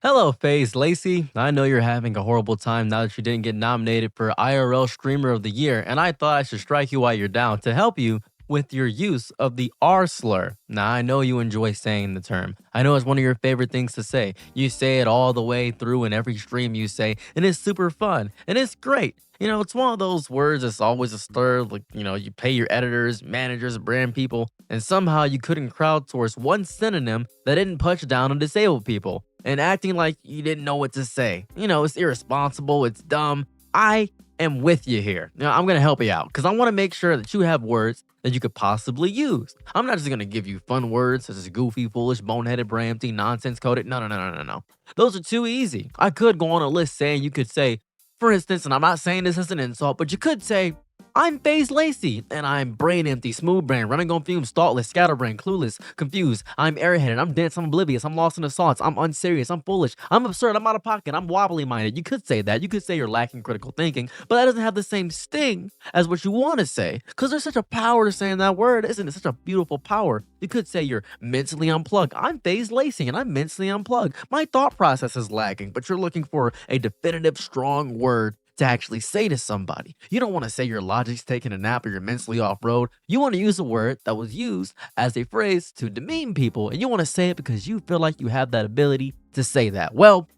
Hello, FaZe Lacey. I know you're having a horrible time now that you didn't get nominated for IRL Streamer of the Year, and I thought I should strike you while you're down to help you with your use of the R slur. Now, I know you enjoy saying the term. I know it's one of your favorite things to say. You say it all the way through in every stream you say, and it's super fun, and it's great. It's one of those words that's always a slur. Like, you pay your editors, managers, brand people, and somehow you couldn't crowdsource one synonym that didn't punch down on disabled people and acting like you didn't know what to say. It's irresponsible, it's dumb. I am with you here. Now, I'm going to help you out because I want to make sure that you have words that you could possibly use. I'm not just going to give you fun words such as goofy, foolish, boneheaded, brampty, nonsense coded. No. Those are too easy. I could go on a list saying you could say, for instance, and I'm not saying this as an insult, but you could say, I'm FaZe Lacey, and I'm brain empty, smooth brain, running on fumes, thoughtless, scatterbrain, clueless, confused. I'm airheaded, I'm dense, I'm oblivious, I'm lost in the sauce, I'm unserious, I'm foolish, I'm absurd, I'm out of pocket, I'm wobbly minded. You could say that. You could say you're lacking critical thinking, but that doesn't have the same sting as what you want to say, because there's such a power to saying that word, isn't it? Such a beautiful power. You could say you're mentally unplugged. I'm FaZe Lacey, and I'm mentally unplugged. My thought process is lagging, but you're looking for a definitive, strong word to actually say to somebody. You don't want to say your logic's taking a nap or you're mentally off-road. You want to use a word that was used as a phrase to demean people, and you want to say it because you feel like you have that ability to say that. Well,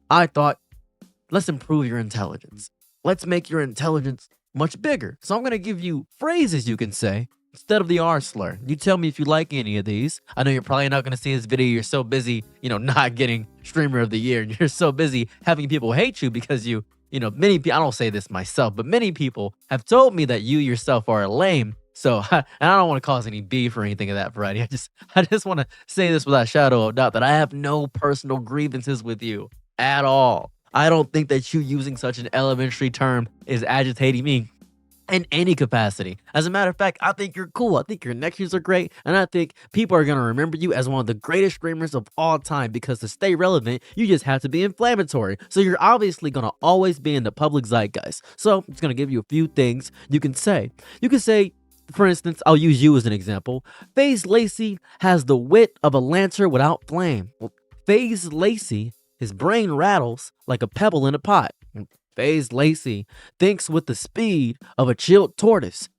I thought, let's improve your intelligence. Let's make your intelligence much bigger. So I'm going to give you phrases you can say instead of the R slur. You tell me if you like any of these. I know you're probably not going to see this video. You're so busy, not getting Streamer of the Year. And you're so busy having people hate you because many people, I don't say this myself, but many people have told me that you yourself are lame. So, and I don't want to cause any beef or anything of that variety. I just want to say this without a shadow of doubt that I have no personal grievances with you at all. I don't think that you using such an elementary term is agitating me in any capacity. As a matter of fact, I think you're cool. I think your connections are great. And I think people are going to remember you as one of the greatest streamers of all time because to stay relevant, you just have to be inflammatory. So you're obviously going to always be in the public zeitgeist. So I'm just going to give you a few things you can say. You can say, for instance, I'll use you as an example. FaZe Lacey has the wit of a lantern without flame. Well, FaZe Lacey, his brain rattles like a pebble in a pot. FaZe Lacey thinks with the speed of a chilled tortoise.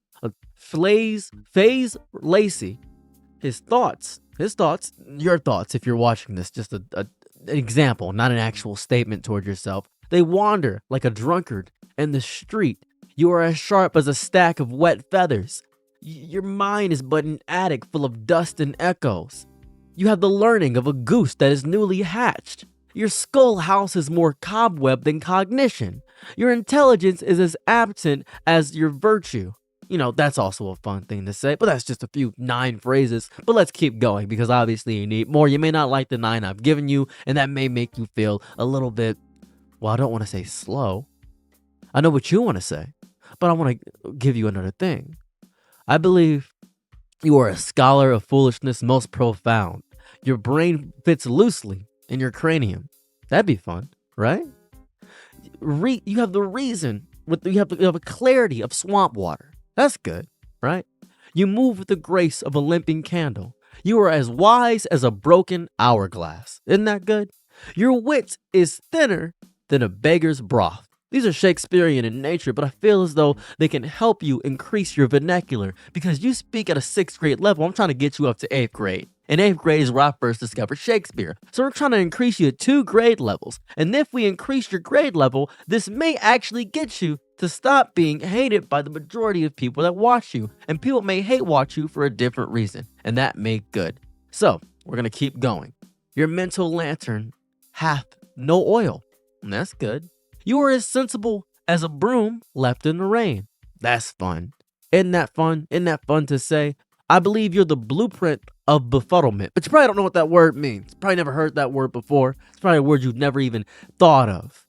FaZe Lacey, his thoughts, your thoughts, if you're watching this, just an example, not an actual statement toward yourself. They wander like a drunkard in the street. You are as sharp as a stack of wet feathers. Your mind is but an attic full of dust and echoes. You have the learning of a goose that is newly hatched. Your skull houses more cobweb than cognition. Your intelligence is as absent as your virtue. That's also a fun thing to say, but that's just a few 9 phrases. But let's keep going because obviously you need more. You may not like the 9 I've given you, and that may make you feel a little bit, well, I don't want to say slow. I know what you want to say, but I want to give you another thing. I believe you are a scholar of foolishness most profound. Your brain fits loosely in your cranium. That'd be fun, right? You have the reason, you have a clarity of swamp water. That's good, right? You move with the grace of a limping candle. You are as wise as a broken hourglass. Isn't that good? Your wit is thinner than a beggar's broth. These are Shakespearean in nature, but I feel as though they can help you increase your vernacular because you speak at a 6th grade level. I'm trying to get you up to 8th grade. In 8th grade is where I first discovered Shakespeare. So we're trying to increase you to 2 grade levels. And if we increase your grade level, this may actually get you to stop being hated by the majority of people that watch you. And people may hate watch you for a different reason. And that make good. So we're going to keep going. Your mental lantern hath no oil. And that's good. You are as sensible as a broom left in the rain. That's fun. Isn't that fun? Isn't that fun to say? I believe you're the blueprint of befuddlement, but you probably don't know what that word means. Probably never heard that word before. It's probably a word you've never even thought of.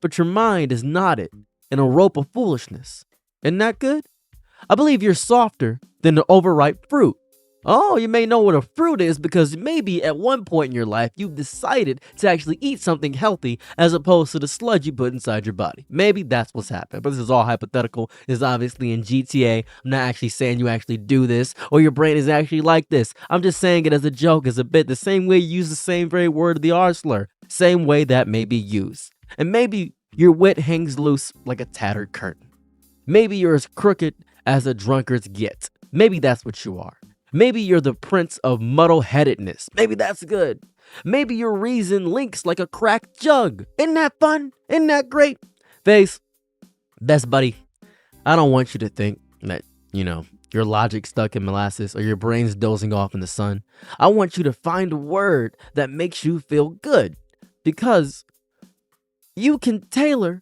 But your mind is knotted in a rope of foolishness. Isn't that good? I believe you're softer than the overripe fruit. Oh, you may know what a fruit is because maybe at one point in your life you've decided to actually eat something healthy as opposed to the sludge you put inside your body. Maybe that's what's happened, but this is all hypothetical. This is obviously in GTA. I'm not actually saying you actually do this or your brain is actually like this. I'm just saying it as a joke, as a bit, the same way you use the same very word, the R slur, same way that may be used. And maybe your wit hangs loose like a tattered curtain. Maybe you're as crooked as a drunkard's get. Maybe that's what you are. Maybe you're the prince of muddle-headedness. Maybe that's good. Maybe your reason links like a cracked jug. Isn't that fun? Isn't that great? FaZe, best buddy, I don't want you to think that, your logic stuck in molasses or your brain's dozing off in the sun. I want you to find a word that makes you feel good because you can tailor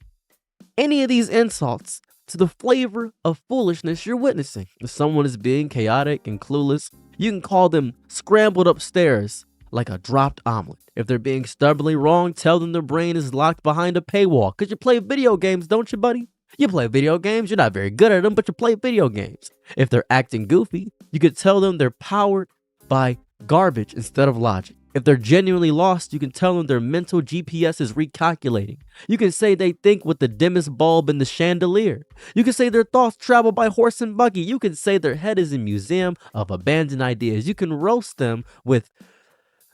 any of these insults to the flavor of foolishness you're witnessing. If someone is being chaotic and clueless, you can call them scrambled upstairs like a dropped omelet. If they're being stubbornly wrong, tell them their brain is locked behind a paywall. Because you play video games, don't you, buddy? You play video games, you're not very good at them, but you play video games. If they're acting goofy, you could tell them they're powered by garbage instead of logic. If they're genuinely lost, you can tell them their mental GPS is recalculating. You can say they think with the dimmest bulb in the chandelier. You can say their thoughts travel by horse and buggy. You can say their head is a museum of abandoned ideas. You can roast them with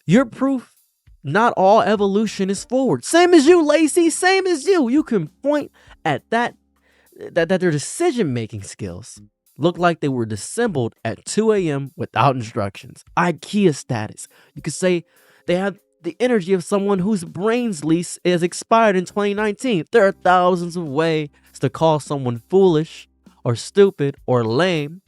your proof. Not all evolution is forward. Same as you, Lacey. Same as you. You can point at that their decision-making skills look like they were disassembled at 2 a.m. without instructions. IKEA status. You could say they have the energy of someone whose brain's lease is expired in 2019. There are thousands of ways to call someone foolish or stupid or lame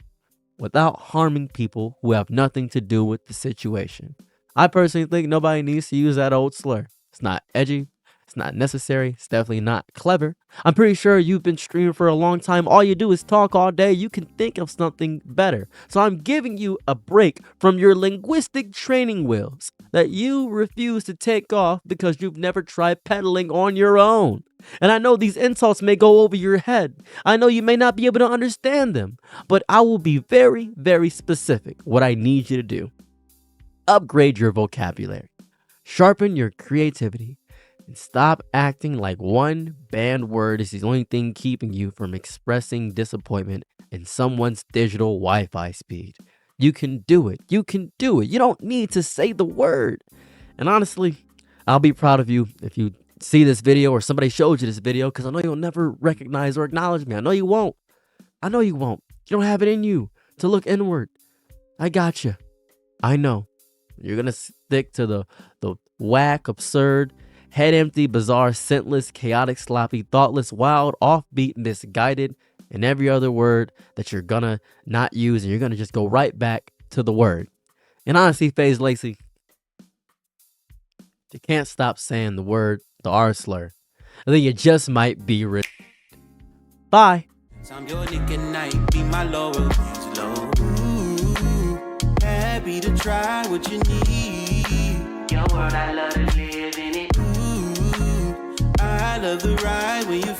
without harming people who have nothing to do with the situation. I personally think nobody needs to use that old slur. It's not edgy. It's not necessary. It's definitely not clever. I'm pretty sure you've been streaming for a long time. All you do is talk all day. You can think of something better. So I'm giving you a break from your linguistic training wheels that you refuse to take off because you've never tried pedaling on your own. And I know these insults may go over your head. I know you may not be able to understand them, but I will be very, very specific what I need you to do. Upgrade your vocabulary. Sharpen your creativity. And stop acting like one banned word is the only thing keeping you from expressing disappointment in someone's digital Wi-Fi speed. You can do it. You can do it. You don't need to say the word. And honestly, I'll be proud of you if you see this video or somebody shows you this video because I know you'll never recognize or acknowledge me. I know you won't. I know you won't. You don't have it in you to look inward. I got you. I know. You're going to stick to the whack, absurd, head empty, bizarre, scentless, chaotic, sloppy, thoughtless, wild, offbeat, misguided, and every other word that you're gonna not use, and you're gonna just go right back to the word. And honestly, FaZe Lacey, you can't stop saying the word, the R slur. I think you just might be rich. Bye. I'm your nigga night, be my Laurel happy to try what you need. Your world, I love to live in it. I love the ride when you